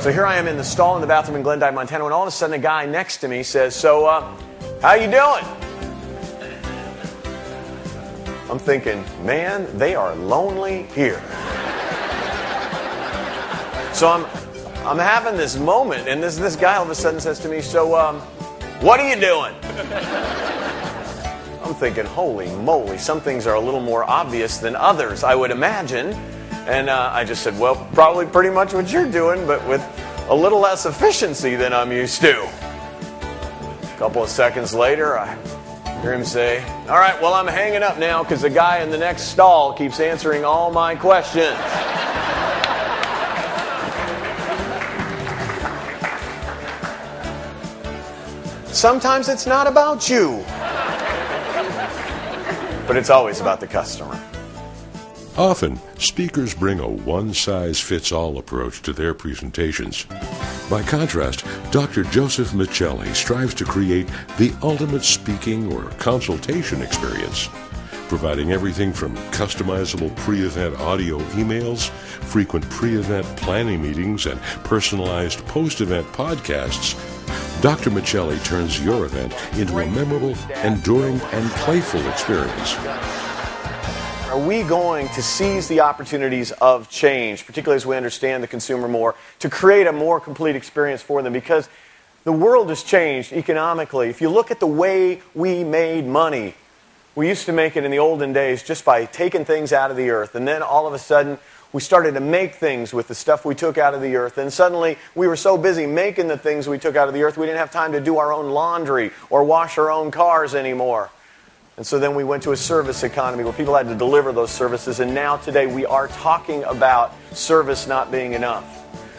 So here I am in the stall in the bathroom in Glendive, Montana, when all of a sudden a guy next to me says, "So, how you doing?" I'm thinking, man, they are lonely here. So I'm having this moment, and this guy all of a sudden says to me, "So, what are you doing?" I'm thinking, holy moly, some things are a little more obvious than others, I would imagine. And I just said, well, probably pretty much what you're doing, but with a little less efficiency than I'm used to. A couple of seconds later, I hear him say, "All right, well, I'm hanging up now because the guy in the next stall keeps answering all my questions." Sometimes it's not about you, but it's always about the customer. Often, speakers bring a one-size-fits-all approach to their presentations. By contrast, Dr. Joseph Michelli strives to create the ultimate speaking or consultation experience, providing everything from customizable pre-event audio emails, frequent pre-event planning meetings, and personalized post-event podcasts. Dr. Michelli turns your event into a memorable, enduring, and playful experience. Are we going to seize the opportunities of change, particularly as we understand the consumer more, to create a more complete experience for them? Because the world has changed economically. If you look at the way we made money, we used to make it in the olden days just by taking things out of the earth, and then all of a sudden we started to make things with the stuff we took out of the earth, and suddenly we were so busy making the things we took out of the earth we didn't have time to do our own laundry or wash our own cars anymore. And so then we went to a service economy where people had to deliver those services, and now today we are talking about service not being enough.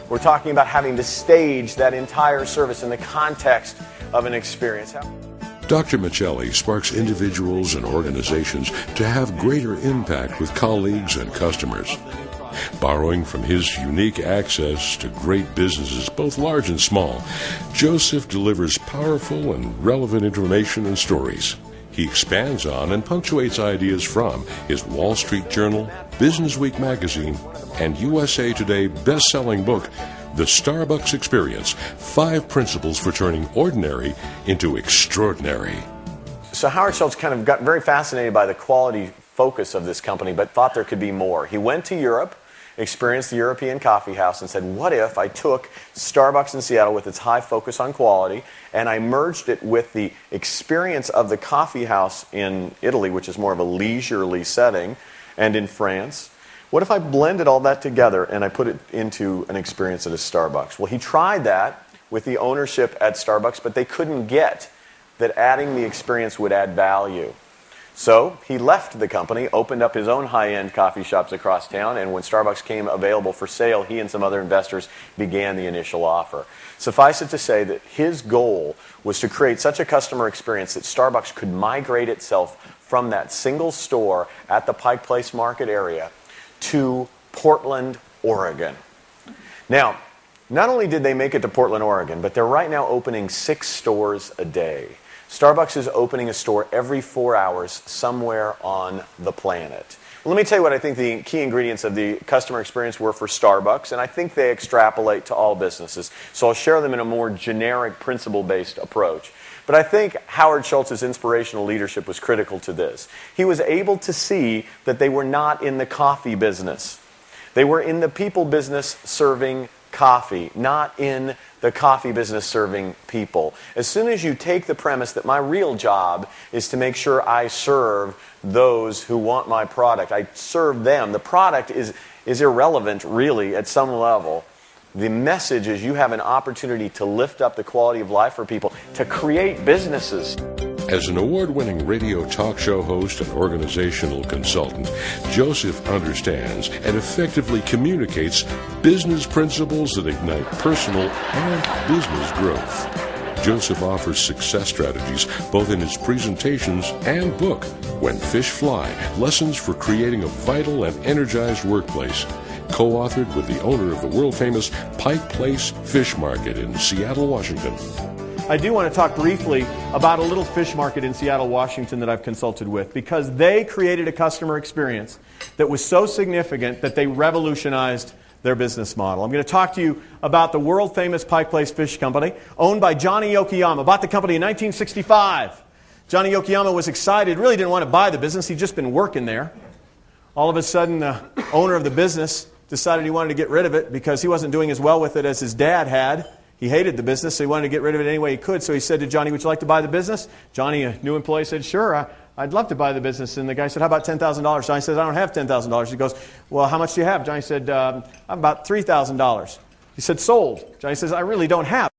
We're talking about having to stage that entire service in the context of an experience. Dr. Michelli sparks individuals and organizations to have greater impact with colleagues and customers. Borrowing from his unique access to great businesses, both large and small, Joseph delivers powerful and relevant information and stories. He expands on and punctuates ideas from his Wall Street Journal, Business Week magazine, and USA Today best-selling book, The Starbucks Experience: 5 Principles for Turning Ordinary into Extraordinary. So Howard Schultz kind of got very fascinated by the quality focus of this company, but thought there could be more. He went to Europe, experienced the European coffee house, and said, what if I took Starbucks in Seattle with its high focus on quality, and I merged it with the experience of the coffee house in Italy, which is more of a leisurely setting, and in France? What if I blended all that together and I put it into an experience at a Starbucks? Well, he tried that with the ownership at Starbucks, but they couldn't get that adding the experience would add value. So he left the company, opened up his own high-end coffee shops across town, and when Starbucks came available for sale, he and some other investors began the initial offer. Suffice it to say that his goal was to create such a customer experience that Starbucks could migrate itself from that single store at the Pike Place Market area to Portland, Oregon. Now, not only did they make it to Portland, Oregon, but they're right now opening 6 stores a day. Starbucks is opening a store every 4 hours somewhere on the planet. Well, let me tell you what I think the key ingredients of the customer experience were for Starbucks, and I think they extrapolate to all businesses. So I'll share them in a more generic, principle-based approach. But I think Howard Schultz's inspirational leadership was critical to this. He was able to see that they were not in the coffee business. They were in the people business serving coffee, not in the coffee business serving people. As soon as you take the premise that my real job is to make sure I serve those who want my product, I serve them, the product is irrelevant really at some level. The message is you have an opportunity to lift up the quality of life for people, to create businesses. As an award-winning radio talk show host and organizational consultant, Joseph understands and effectively communicates business principles that ignite personal and business growth. Joseph offers success strategies both in his presentations and book, When Fish Fly, Lessons for Creating a Vital and Energized Workplace, co-authored with the owner of the world-famous Pike Place Fish Market in Seattle, Washington. I do want to talk briefly about a little fish market in Seattle, Washington that I've consulted with, because they created a customer experience that was so significant that they revolutionized their business model. I'm going to talk to you about the world-famous Pike Place Fish Company, owned by Johnny Yokoyama. Bought the company in 1965. Johnny Yokoyama was excited, really didn't want to buy the business. He'd just been working there. All of a sudden, the owner of the business decided he wanted to get rid of it because he wasn't doing as well with it as his dad had. He hated the business, so he wanted to get rid of it any way he could. So he said to Johnny, would you like to buy the business? Johnny, a new employee, said, sure, I'd love to buy the business. And the guy said, how about $10,000? Johnny says, I don't have $10,000. He goes, well, how much do you have? Johnny said, about $3,000. He said, sold. Johnny says, I really don't have